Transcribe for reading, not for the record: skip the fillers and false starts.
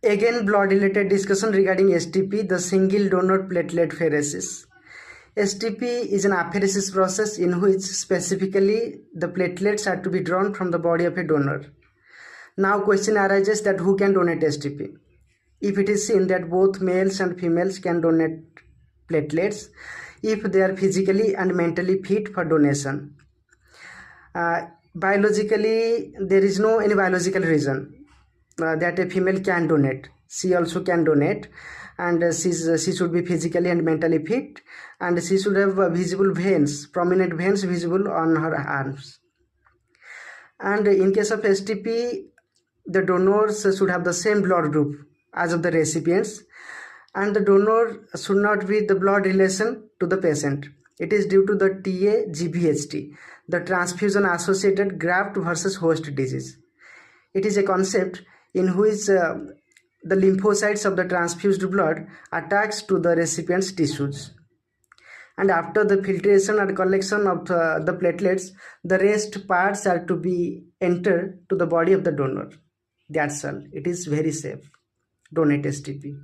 Again, blood related discussion regarding STP, the single donor plateletpheresis. STP is an apheresis process in which specifically the platelets are to be drawn from the body of a donor. Now question arises that who can donate STP? If it is seen that both males and females can donate platelets if they are physically and mentally fit for donation. Biologically, there is no any biological reason that a female can donate. She also can donate, and she should be physically and mentally fit, and she should have visible veins, prominent veins visible on her arms. And in case of STP, the donors should have the same blood group as of the recipients, and the donor should not be the blood relation to the patient. It is due to the TA-GvHD, the transfusion associated graft versus host disease. It is a concept in which the lymphocytes of the transfused blood attacks to the recipient's tissues. And after the filtration and collection of the platelets, the rest parts are to be entered to the body of the donor. That's all. It is very safe. Donate STP.